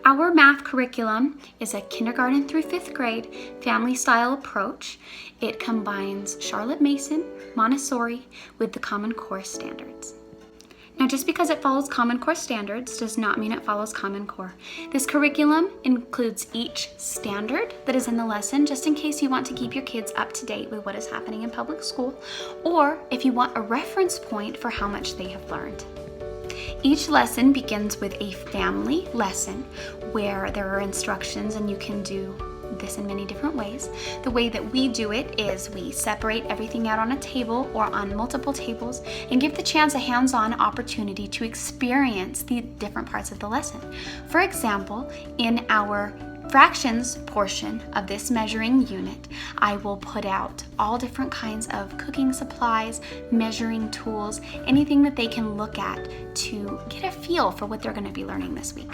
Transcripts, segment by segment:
Our math curriculum is a kindergarten through 5th grade family style approach. It combines Charlotte Mason, Montessori with the Common Core standards. Now, just because it follows Common Core standards does not mean it follows Common Core. This curriculum includes each standard that is in the lesson, just in case you want to keep your kids up to date with what is happening in public school, or if you want a reference point for how much they have learned. Each lesson begins with a family lesson where there are instructions, and you can do this in many different ways. The way that we do it is we separate everything out on a table or on multiple tables and give the chance a hands-on opportunity to experience the different parts of the lesson. For example, in our fractions portion of this measuring unit, I will put out all different kinds of cooking supplies, measuring tools, anything that they can look at to get a feel for what they're going to be learning this week.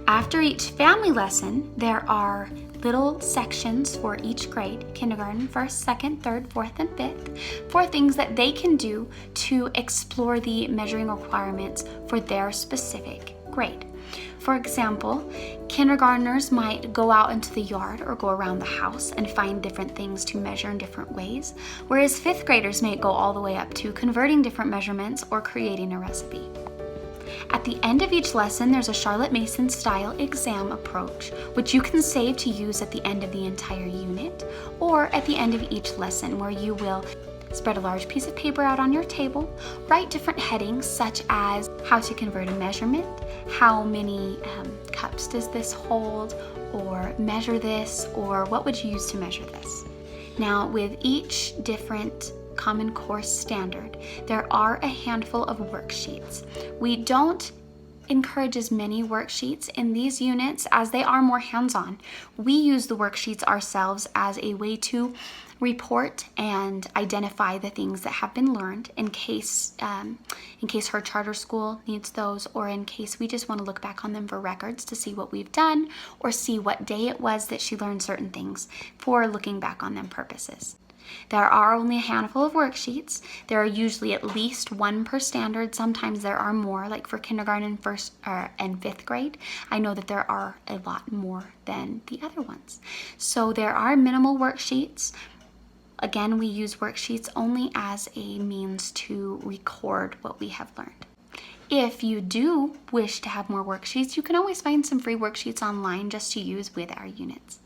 After each family lesson, there are little sections for each grade, kindergarten, 1st, 2nd, 3rd, 4th, and 5th, for things that they can do to explore the measuring requirements for their specific grade. For example, kindergartners might go out into the yard or go around the house and find different things to measure in different ways, whereas 5th graders may go all the way up to converting different measurements or creating a recipe. At the end of each lesson, there's a Charlotte Mason style exam approach, which you can save to use at the end of the entire unit or at the end of each lesson, where you will spread a large piece of paper out on your table, write different headings such as how to convert a measurement, how many cups does this hold, or measure this, or what would you use to measure this. Now, with each different Common Core standard, there are a handful of worksheets. We don't encourage as many worksheets in these units as they are more hands-on. We use the worksheets ourselves as a way to report and identify the things that have been learned in case her charter school needs those, or in case we just want to look back on them for records to see what we've done or see what day it was that she learned certain things for looking back on them purposes. There are only a handful of worksheets. There are usually at least one per standard. Sometimes there are more, like for kindergarten, 1st and 5th grade. I know that there are a lot more than the other ones. So there are minimal worksheets. Again, we use worksheets only as a means to record what we have learned. If you do wish to have more worksheets, you can always find some free worksheets online just to use with our units.